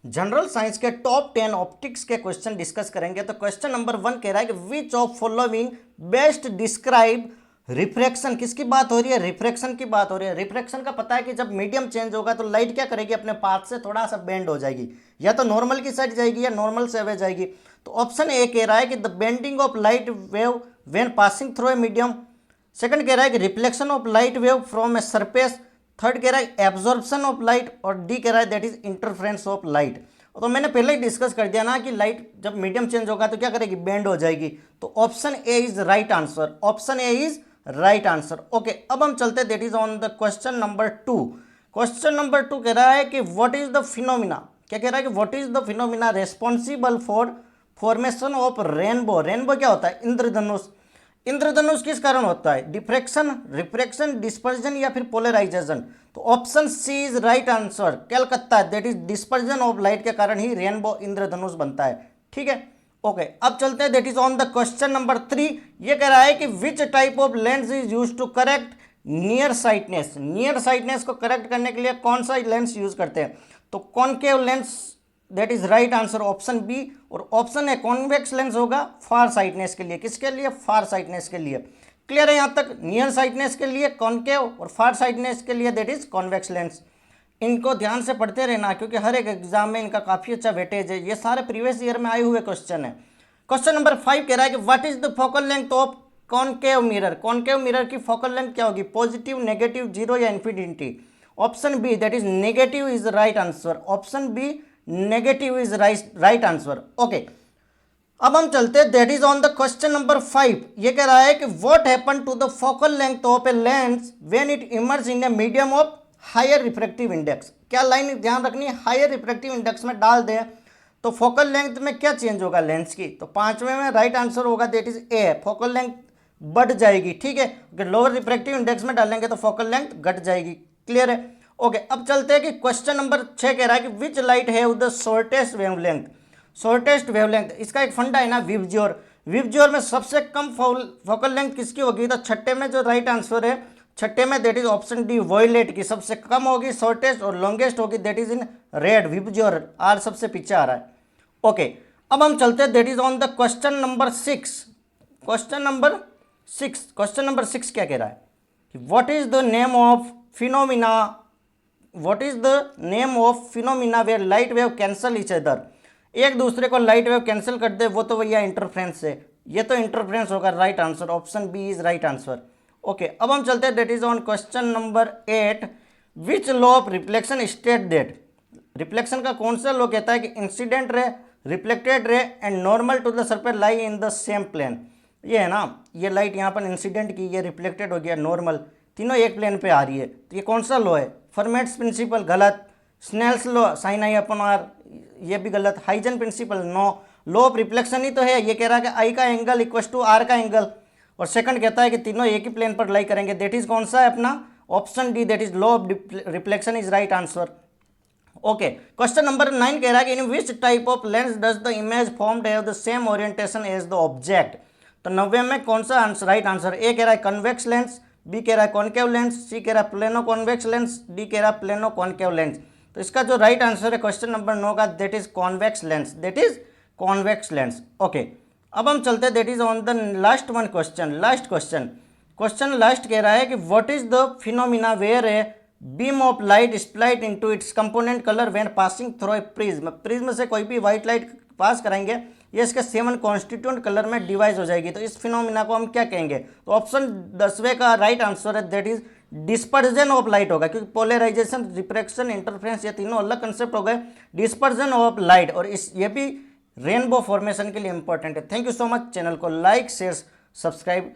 General science के top 10 optics के question discuss करेंगे। तो क्वेश्चन नंबर 1 कह रहा है कि which of following best describe refraction. किसकी बात हो रही है? रिफ्रैक्शन की बात हो रही है। रिफ्रैक्शन का पता है कि जब मीडियम चेंज होगा तो लाइट क्या करेगी? अपने पाथ से थोड़ा सा बेंड हो जाएगी, या तो नॉर्मल की साइड जाएगी या नॉर्मल से अवे जाएगी। तो ऑप्शन ए कह रहा है कि the bending of light wave when passing through a medium. Second कह रहा है कि reflection of light wave from a surface. Third कह रहा है एब्जॉर्प्शन ऑफ लाइट, और डी कह रहा है that is interference of light. तो मैंने पहले ही डिस्कस कर दिया ना कि लाइट जब मीडियम चेंज होगा तो क्या करेगी? बेंड हो जाएगी। तो option A is right answer. Option A is right answer. Okay, अब हम चलते हैं that is on the question number 2। Question number 2 कह रहा है कि व्हाट इज द फिनोमिना। क्या कह रहा है कि what is the phenomena responsible for formation of rainbow. Rainbow क्या होता है? इंद्रधनुष। इंद्रधनुष किस कारण होता है? डिफ्रैक्शन, रिफ्रैक्शन, डिस्पर्जन या फिर पोलराइजेशन। तो option C is right answer. Calcutta, that is dispersion of light के कारण ही रेनबो इंद्रधनुष बनता है। ठीक है, ओके, अब चलते हैं that is on the question number 3। ये कह रहा है कि which type of lens is use to correct near sightedness. Near sightedness को करेक्ट करने के लिए कौन सा लेंस यूज करते हैं? तो concave lens, that is right answer option B. और ऑप्शन ए कॉन्वेक्स लेंस होगा फार साइटनेस के लिए। किसके लिए? फार साइटनेस के लिए। क्लियर है यहाँ तक? नियर साइटनेस के लिए कॉनकेव और फार साइटनेस के लिए दैट इज कॉन्वेक्स लेंस। इनको ध्यान से पढ़ते रहना क्योंकि हर एक एग्जाम में इनका काफी अच्छा वेटेज है। ये सारे प्रीवियस ईयर में आए हुए क्वेश्चन है। क्वेश्चन नंबर 5 कह रहा है कि what is the focal length of concave mirror. Concave mirror की फोकल लेंथ क्या होगी? पॉजिटिव, नेगेटिव, जीरो या infinity. Option B that is negative is right answer. Option B negative is right answer. Okay, अब हम चलते हैं that is on the question number 5। ये कह रहा है कि what happen to the focal length of a lens when it emerge in a medium of higher refractive index. क्या लाइन ध्यान रखनी है? हायर रिफ्रैक्टिव इंडेक्स में डाल दें तो फोकल लेंथ में क्या चेंज होगा लेंस की? तो पांचवें में राइट आंसर होगा that is a, focal length बढ़ जाएगी। ठीक है, अगर लोअर रिफ्रैक्टिव इंडेक्स में डालेंगे तो फोकल लेंथ घट जाएगी। क्लियर है? ओके, अब चलते हैं कि क्वेश्चन नंबर 6 कह रहा है कि which light have the shortest wavelength. Shortest wavelength, इसका एक फंडा है ना विबज्योर। विबज्योर में सबसे कम फोकल लेंथ किसकी होगी? तो छठे में जो राइट आंसर है, छठे में that is option D violet की सबसे कम होगी शॉर्टेस्ट, और लॉन्गेस्ट होगी that is in red. VIBGYOR are सबसे पीछे आ रहा है। ओके, अब हम चलते हैं that is on the question number 6। Question number 6, question number 6 क्या कह रहा है कि what is the name of phenomena, what is the name of phenomena where light wave cancel each other. एक दूसरे को लाइट वेव कैंसिल कर दे वो तो भैया इंटरफ्रेंस है। ये तो इंटरफ्रेंस होगा। Right answer option B is right answer. Okay, अब हम चलते हैं that is on question number 8। Which law of reflection state that. Reflection का कौन सा लॉ कहता है कि incident ray, reflected ray and normal to the surface lie in the same plane. ये है ना, ये लाइट यहाँ पर इंसिडेंट की, ये रिफ्लेक्टेड हो गया नॉर्मल, तीनों एक प्लेन पे आ रही है। तो ये कौन सा लॉ है? फर्मेट्स प्रिंसिपल गलत, Snell's law sine i upon r ये भी गलत, Huygens principle no, law of reflection ही तो है। ये कह रहा है कि आई का एंगल इक्वल टू आर का एंगल, और सेकंड कहता है कि तीनों एक ही प्लेन पर लाई करेंगे। दैट इज कौन सा है अपना? Option D, that is law of reflection is right answer. Okay, question number 9 कह रहा है कि in which type of lens does the image formed have the same orientation as the object. तो 90 में कौन सा आंसर राइट आंसर? ए कह रहा है कन्वेक्स लेंस, बी कह रहा है कॉनकेव लेंस, सी कह रहा है प्लेनो कॉन्वेक्स लेंस, डी कह रहा है प्लेनो कॉनकेव लेंस। तो इसका जो राइट आंसर है क्वेश्चन नंबर 9 का that is convex lens, that is convex lens. Okay, अब हम चलते हैं that is on the last one question, last question. Question last कह रहा है कि what is the phenomena where a beam of light split into its component colour when passing through a prism. Prism से कोई भी white light pass कराएंगे, ये इसके 7 कॉन्स्टिट्यूएंट कलर में डिवाइड हो जाएगी। तो इस फिनोमिना को हम क्या कहेंगे? तो ऑप्शन 10वें का राइट आंसर है that is dispersion of light होगा, क्योंकि पोलराइजेशन, रिफ्रैक्शन, इंटरफेरेंस ये तीनों अलग कंसेप्ट हो गए। डिस्पर्जन ऑफ लाइट, और इस ये भी रेनबो फॉर्मेशन के लिए इंपॉर्टेंट है। Thank you so much. Channel को लाइक, शेयर, सब्सक्राइब